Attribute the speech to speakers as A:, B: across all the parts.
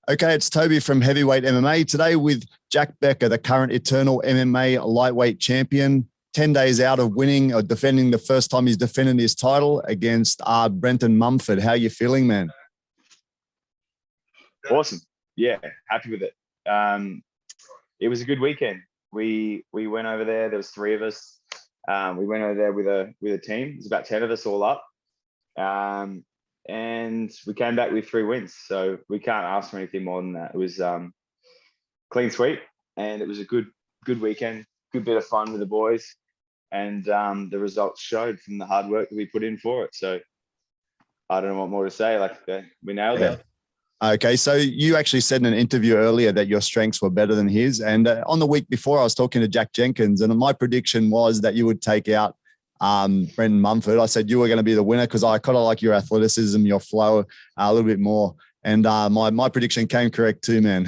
A: Okay, it's Toby from Heavyweight MMA today with Jack Becker, the current eternal MMA lightweight champion. 10 days out of winning or defending the first time he's defended his title against Brenton Mumford. How are you feeling, man?
B: Awesome. Yeah, happy with it. It was a good weekend. We went over there. There was 3 of us. We went over there with a team. There's about 10 of us all up. And we came back with 3 wins. So we can't ask for anything more than that. It was clean sweep, and it was a good weekend, good bit of fun with the boys. And the results showed from the hard work that we put in for it. So I don't know what more to say. We nailed it.
A: Okay, so you actually said in an interview earlier that your strengths were better than his. And on the week before, I was talking to Jack Jenkins, and my prediction was that you would take out Brenton Mumford. I said you were going to be the winner because I kind of like your athleticism, your flow a little bit more. And my prediction came correct too, man.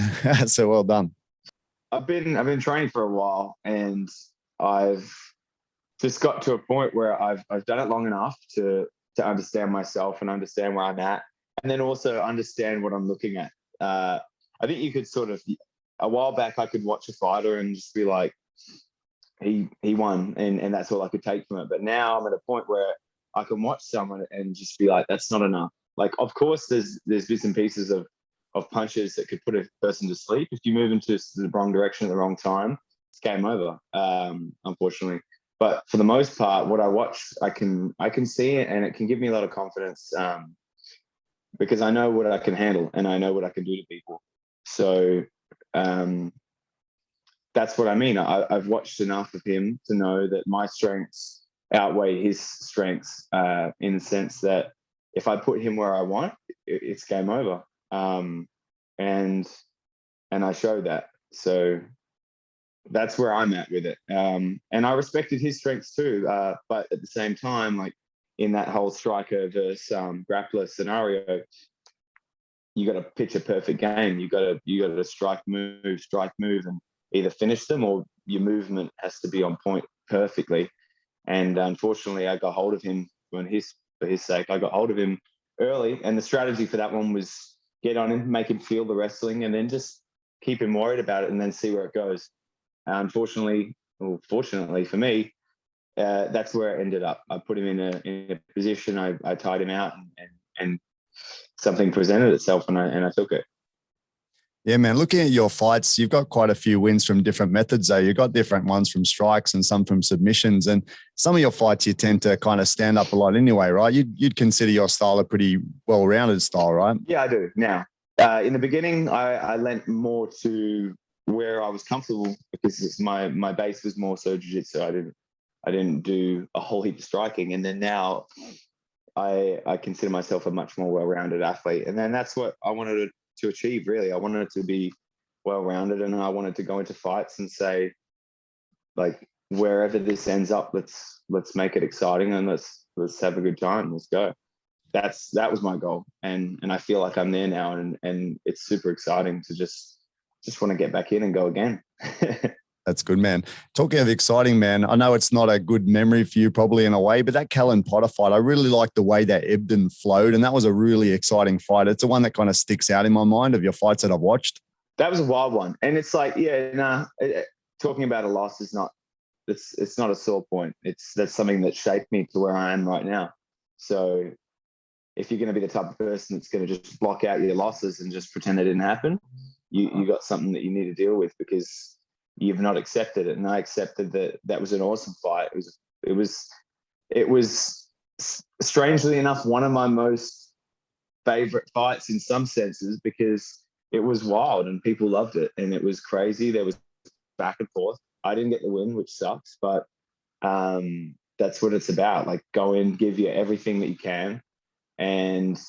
A: So well done.
B: I've been training for a while, and I've just got to a point where I've done it long enough to understand myself and understand where I'm at, and then also understand what I'm looking at. I think you could a while back, I could watch a fighter and just be like, he won, and that's all I could take from it. But now I'm at a point where I can watch someone and just be like, that's not enough. Like, of course, there's bits and pieces of punches that could put a person to sleep. If you move into the wrong direction at the wrong time, it's game over, unfortunately. But for the most part, what I watch, I can see it, and it can give me a lot of confidence because I know what I can handle and I know what I can do to people. So that's what I mean. I've watched enough of him to know that my strengths outweigh his strengths in the sense that if I put him where I want, it's game over. And I showed that. So that's where I'm at with it. And I respected his strengths too. But at the same time, like in that whole striker versus grappler scenario, you got to pitch a perfect game. You got to strike, move, and either finish them, or your movement has to be on point perfectly. And unfortunately, I got hold of him for his sake. I got hold of him early, and the strategy for that one was get on him, make him feel the wrestling, and then just keep him worried about it, and then see where it goes. Fortunately for me, that's where it ended up. I put him in a position. I tied him out, and something presented itself, and I took it.
A: Yeah, man, looking at your fights, you've got quite a few wins from different methods, though. You've got different ones from strikes and some from submissions. And some of your fights, you tend to kind of stand up a lot anyway, right? You'd consider your style a pretty well-rounded style, right?
B: Yeah, I do now. In the beginning, I lent more to where I was comfortable because my base was more so jiu-jitsu. I didn't do a whole heap of striking. And then now I consider myself a much more well-rounded athlete. And then that's what I wanted to achieve, really. I wanted it to be well-rounded, and I wanted to go into fights and say, like, wherever this ends up, let's make it exciting, and let's have a good time. Let's go. That was my goal, and I feel like I'm there now, and it's super exciting to just want to get back in and go again.
A: That's good, man. Talking of exciting, man, I know it's not a good memory for you probably in a way, but that Callan Potter fight, I really liked the way that ebbed and flowed, and that was a really exciting fight. It's the one that kind of sticks out in my mind of your fights that I've watched.
B: That was a wild one. And it's like, talking about a loss is not, it's not a sore point. That's something that shaped me to where I am right now. So if you're going to be the type of person that's going to just block out your losses and just pretend it didn't happen, you got something that you need to deal with, because you've not accepted it. And I accepted that was an awesome fight. It was strangely enough one of my most favorite fights in some senses, because it was wild and people loved it, and it was crazy. There was back and forth. I didn't get the win, which sucks, but that's what it's about. Like, go in, give you everything that you can, and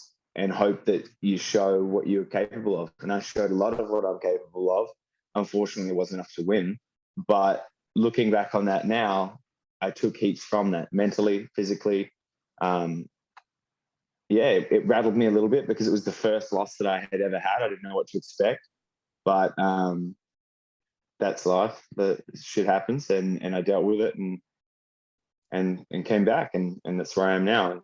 B: hope that you show what you're capable of. And I showed a lot of what I'm capable of. Unfortunately, it wasn't enough to win. But looking back on that now, I took heaps from that, mentally, physically. It rattled me a little bit because it was the first loss that I had ever had. I didn't know what to expect. But that's life. The shit happens, and I dealt with it and came back, and that's where I am now.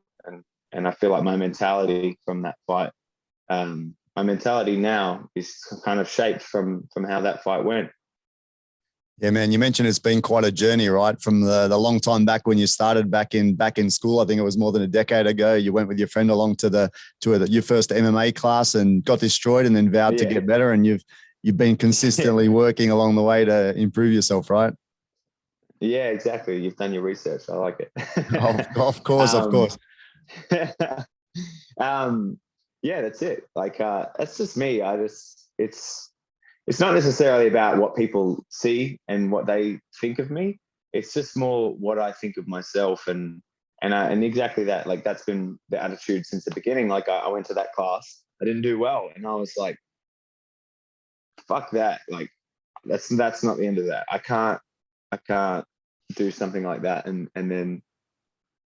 B: And I feel like my mentality from that fight, I'm my mentality now is kind of shaped from how that fight went.
A: Yeah, man, you mentioned it's been quite a journey, right? From the long time back when you started back in school. I think it was more than a decade ago. You went with your friend along to your first MMA class and got destroyed, and then vowed to get better. And you've been consistently working along the way to improve yourself, right?
B: Yeah, exactly. You've done your research. I like it.
A: Of course, of course.
B: Yeah, that's it. Like, that's just me. It's not necessarily about what people see and what they think of me. It's just more what I think of myself, and exactly that. Like, that's been the attitude since the beginning. Like, I went to that class, I didn't do well, and I was like, fuck that. Like, that's not the end of that. I can't do something like that and then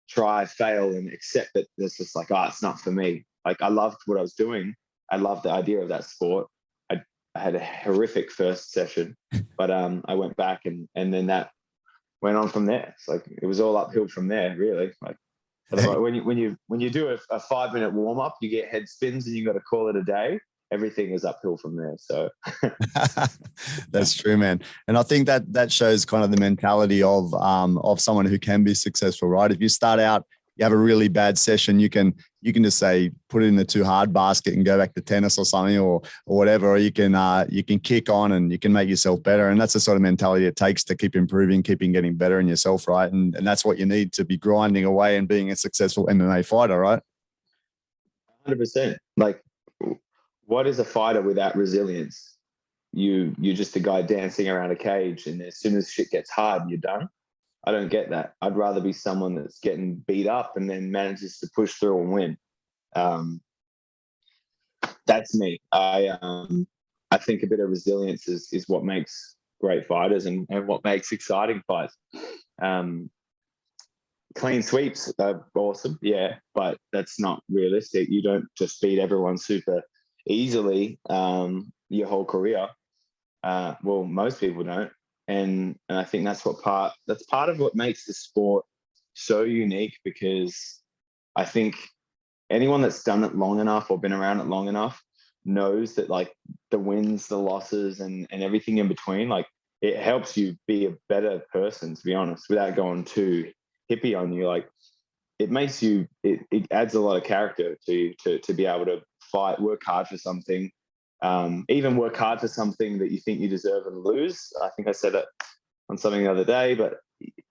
B: try, fail, and accept that it's just like, oh, it's not for me. Like, I loved what I was doing. I loved the idea of that sport. I had a horrific first session, but I went back and then that went on from there. It's like, it was all uphill from there, really. Like, when you do a 5-minute warm up, you get head spins and you got to call it a day. Everything is uphill from there. So
A: that's true, man. And I think that shows kind of the mentality of someone who can be successful, right? If you start out, you have a really bad session, you can just say, put it in the too hard basket and go back to tennis or something or whatever, or you can kick on and you can make yourself better. And that's the sort of mentality it takes to keep improving, keeping getting better in yourself, right? And that's what you need to be grinding away and being a successful MMA fighter, right?
B: 100%. Like, what is a fighter without resilience? You're just a guy dancing around a cage, and as soon as shit gets hard, you're done. I don't get that. I'd rather be someone that's getting beat up and then manages to push through and win. That's me. I think a bit of resilience is what makes great fighters and what makes exciting fights. Clean sweeps are awesome, yeah, but that's not realistic. You don't just beat everyone super easily your whole career. Well, most people don't. And I think that's part of what makes the sport so unique, because I think anyone that's done it long enough or been around it long enough knows that, like, the wins, the losses, and everything in between, like, it helps you be a better person, to be honest, without going too hippie on you. Like, it makes you, it adds a lot of character to you to be able to fight, work hard for something. Even work hard for something that you think you deserve and lose. I think I said it on something the other day, but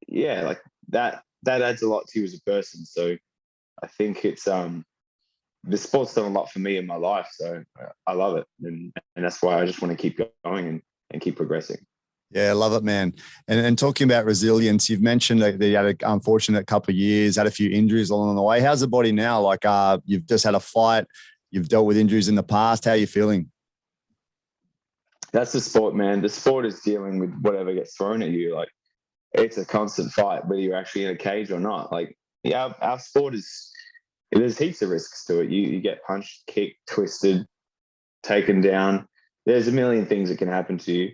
B: yeah, like that adds a lot to you as a person. So I think it's the sport's done a lot for me in my life. So I love it, and that's why I just want to keep going and keep progressing.
A: Yeah, I love it, man. And talking about resilience, you've mentioned that you had an unfortunate couple of years, had a few injuries along the way. How's the body now? Like, you've just had a fight, you've dealt with injuries in the past. How are you feeling?
B: That's the sport, man. The sport is dealing with whatever gets thrown at you. Like, it's a constant fight, whether you're actually in a cage or not. Like, yeah, our sport there's heaps of risks to it. You get punched, kicked, twisted, taken down. There's a million things that can happen to you.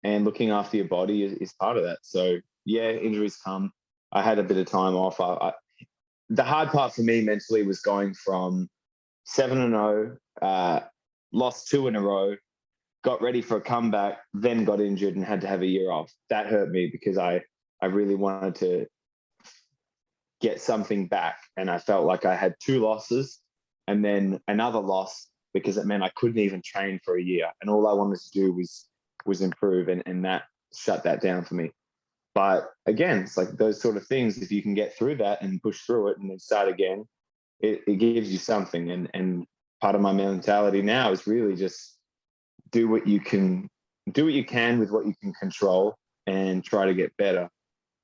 B: And looking after your body is part of that. So yeah, injuries come. I had a bit of time off. The hard part for me mentally was going from 7-0, lost 2 in a row, got ready for a comeback, then got injured and had to have a year off. That hurt me because I really wanted to get something back. And I felt like I had 2 losses and then another loss, because it meant I couldn't even train for a year. And all I wanted to do was improve. And that shut that down for me. But again, it's like those sort of things, if you can get through that and push through it and then start again, it gives you something. And part of my mentality now is really just do what you can with what you can control and try to get better.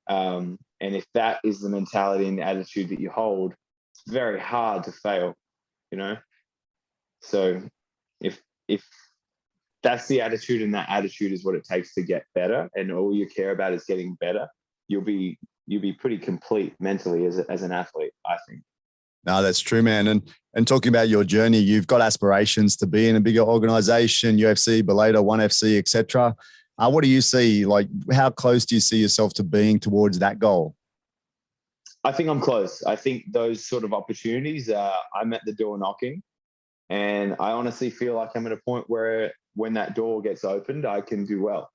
B: And if that is the mentality and the attitude that you hold, it's very hard to fail, you know? So if that's the attitude, and that attitude is what it takes to get better, and all you care about is getting better, you'll be pretty complete mentally as an athlete, I think.
A: No, that's true, man. And talking about your journey, you've got aspirations to be in a bigger organization, UFC, Belay, ONE FC, etc. What do you see? Like, how close do you see yourself to being towards that goal?
B: I think I'm close. I think those sort of opportunities, I'm at the door knocking. And I honestly feel like I'm at a point where when that door gets opened, I can do well.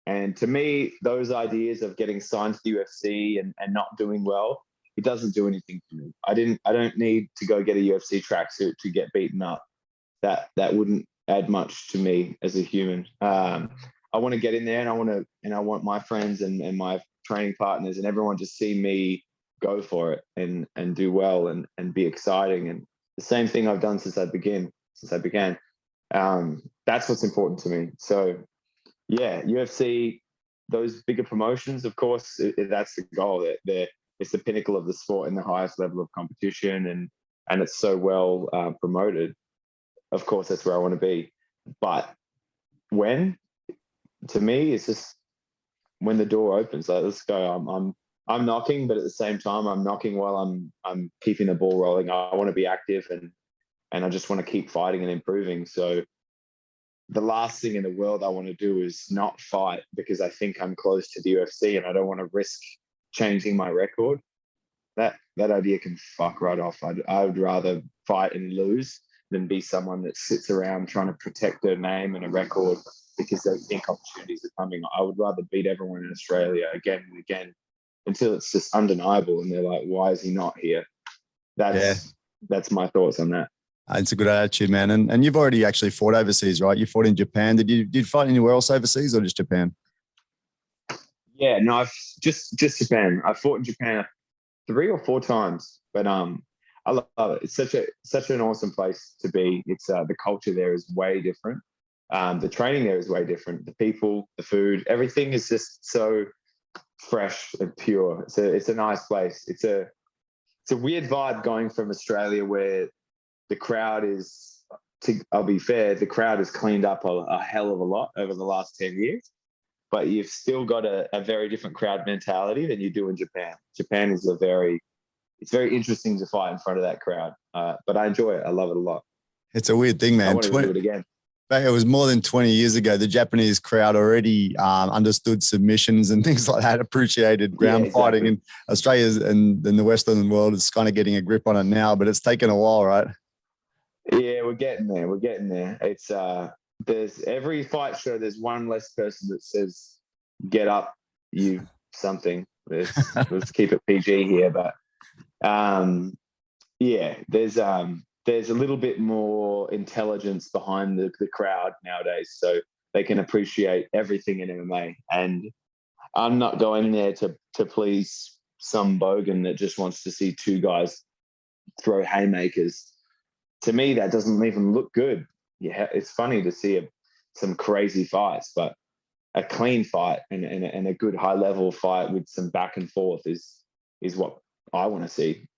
B: And to me, those ideas of getting signed to the UFC and not doing well, it doesn't do anything for me. I don't need to go get a UFC tracksuit to get beaten up. That wouldn't add much to me as a human. I want to get in there, and I want my friends and my training partners and everyone to see me go for it and do well and be exciting. And the same thing I've done since I began. That's what's important to me. So yeah, UFC, those bigger promotions, of course, that's the goal. It's the pinnacle of the sport and the highest level of competition, and it's so well promoted. Of course, that's where I want to be. But to me, it's just when the door opens. Like, let's go. I'm knocking, but at the same time, I'm knocking while I'm keeping the ball rolling. I want to be active and I just want to keep fighting and improving. So the last thing in the world I want to do is not fight because I think I'm close to the UFC and I don't want to risk changing my record. That idea can fuck right off. I would rather fight and lose than be someone that sits around trying to protect their name and a record because they think opportunities are coming. I would rather beat everyone in Australia again and again until it's just undeniable and they're like, why is he not here? That's my thoughts on that.
A: It's a good attitude, man. And you've already actually fought overseas, right? You fought in Japan. Did you fight anywhere else overseas or just Japan?
B: Yeah, no, I've just Japan. I fought in Japan 3 or 4 times, but I love it. It's such an awesome place to be. It's the culture there is way different. The training there is way different. The people, the food, everything is just so fresh and pure. It's a nice place. It's a weird vibe going from Australia where the crowd is, I'll be fair, the crowd has cleaned up a hell of a lot over the last 10 years, but you've still got a very different crowd mentality than you do in Japan. Japan is it's very interesting to fight in front of that crowd, but I enjoy it. I love it a lot.
A: It's a weird thing, man.
B: I want to do it again.
A: It was more than 20 years ago. The Japanese crowd already understood submissions and things like that, appreciated ground fighting. And Australia and the Western world is kind of getting a grip on it now, but it's taken a while, right?
B: Yeah, we're getting there. It's there's every fight show, there's one less person that says, get up, you something. Let's keep it PG here. But there's a little bit more intelligence behind the crowd nowadays, so they can appreciate everything in MMA. And I'm not going there to please some bogan that just wants to see 2 guys throw haymakers. To me, that doesn't even look good. Yeah, it's funny to see some crazy fights, but a clean fight and a good high-level fight with some back and forth is what I want to see.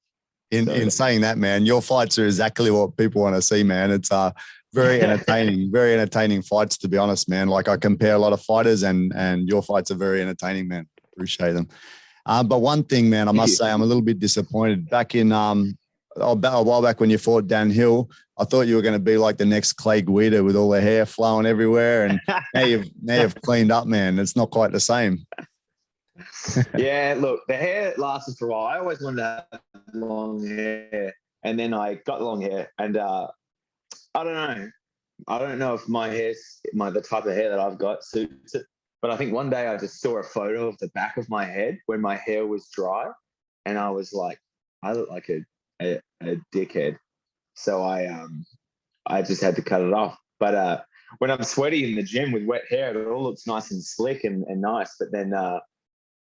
A: In saying that, man, your fights are exactly what people want to see, man. It's very entertaining, very entertaining fights, to be honest, man. Like, I compare a lot of fighters and your fights are very entertaining, man. Appreciate them. But one thing, man, I must say I'm a little bit disappointed. Back in a while back when you fought Dan Hill, I thought you were going to be like the next Clay Guida with all the hair flowing everywhere. And now you've cleaned up, man. It's not quite the same.
B: Yeah, look, the hair lasted for a while. I always wanted to have long hair, and then I got long hair, and I don't know if the type of hair that I've got suits it, but I think one day I just saw a photo of the back of my head when my hair was dry, and I was like, I look like a dickhead. So I just had to cut it off. But when I'm sweaty in the gym with wet hair, it all looks nice and slick and nice, but then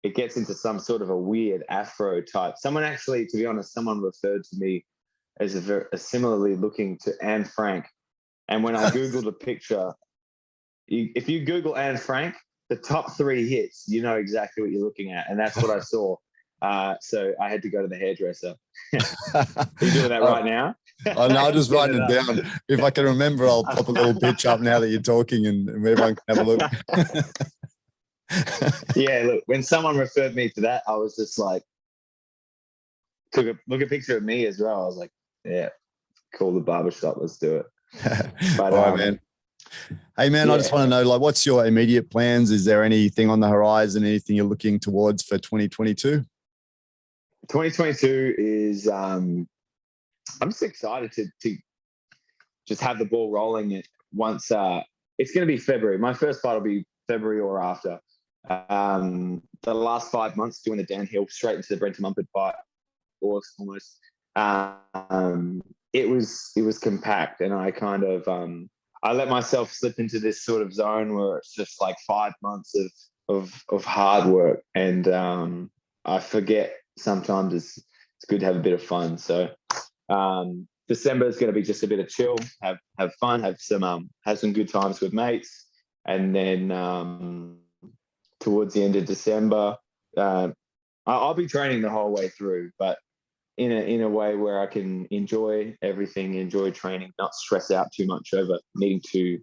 B: it gets into some sort of a weird afro type. Someone actually, to be honest, someone referred to me as a similarly looking to Anne Frank. And when I Googled a picture, if you Google Anne Frank, the top 3 hits, you know exactly what you're looking at. And that's what I saw. So I had to go to the hairdresser. Are you doing that right now?
A: Oh, no, I'll just write it down. If I can remember, I'll pop a little pitch up now that you're talking and everyone can have a look.
B: Yeah, look, when someone referred me to that, I was just like, took a picture of me as well. I was like, yeah, call the barbershop, let's do it. But,
A: all right, man. Hey, man, I just want to know, like, what's your immediate plans? Is there anything on the horizon, anything you're looking towards for 2022?
B: 2022 is, I'm just excited to just have the ball rolling once. It's going to be February. My first fight will be February or after. The last 5 months doing the downhill straight into the Brenton Mumford fight, almost. It was compact, and I kind of I let myself slip into this sort of zone where it's just like 5 months of hard work, and I forget sometimes it's good to have a bit of fun. So December is going to be just a bit of chill, have fun, have some good times with mates, and then towards the end of December, I'll be training the whole way through, but in a way where I can enjoy everything, enjoy training, not stress out too much over needing to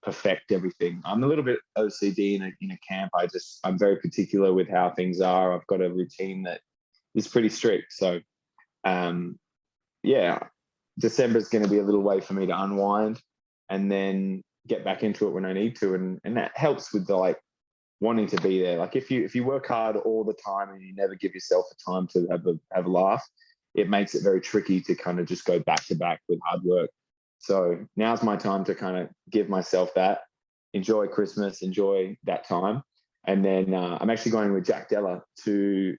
B: perfect everything. I'm a little bit OCD in a camp. I'm very particular with how things are. I've got a routine that is pretty strict. So, December is going to be a little way for me to unwind and then get back into it when I need to. And that helps with the wanting to be there. Like if you work hard all the time and you never give yourself a time to have a laugh, it makes it very tricky to kind of just go back to back with hard work. So now's my time to kind of give myself that, enjoy Christmas, enjoy that time. And then I'm actually going with Jack Della to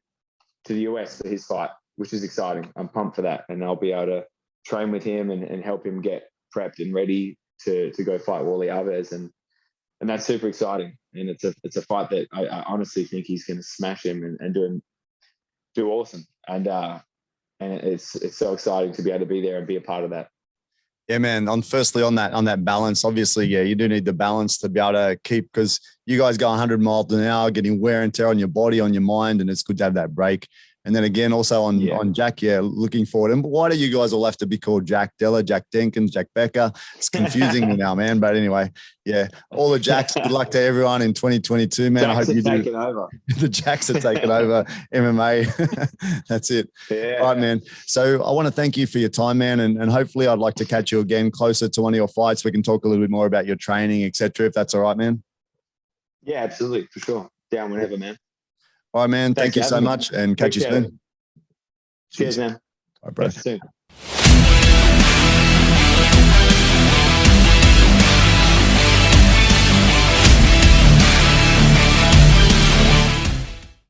B: the US for his fight, which is exciting. I'm pumped for that. And I'll be able to train with him and help him get prepped and ready to go fight Wally Alves. And that's super exciting. And it's a fight that I honestly think he's going to smash him and do awesome. And it's so exciting to be able to be there and be a part of that.
A: Yeah, man. Firstly on that balance, obviously, yeah, you do need the balance to be able to keep, because you guys go 100 miles an hour, getting wear and tear on your body, on your mind, and it's good to have that break. And then again, also on Jack, looking forward. And why do you guys all have to be called Jack Della, Jack Jenkins, Jack Becker? It's confusing me now, man. But anyway, yeah, all the Jacks. Good luck to everyone in 2022, man.
B: Jacks
A: I hope you do.
B: Taking over.
A: The Jacks are taking over MMA. That's it.
B: Yeah.
A: All right, man. So I want to thank you for your time, man. And hopefully I'd like to catch you again closer to one of your fights. We can talk a little bit more about your training, et cetera, if that's all right, man.
B: Yeah, absolutely. For sure. Down whenever, man.
A: All right, man. Thank you so much, and catch you soon.
B: Cheers, man.
A: All right, bro.
B: Catch you soon.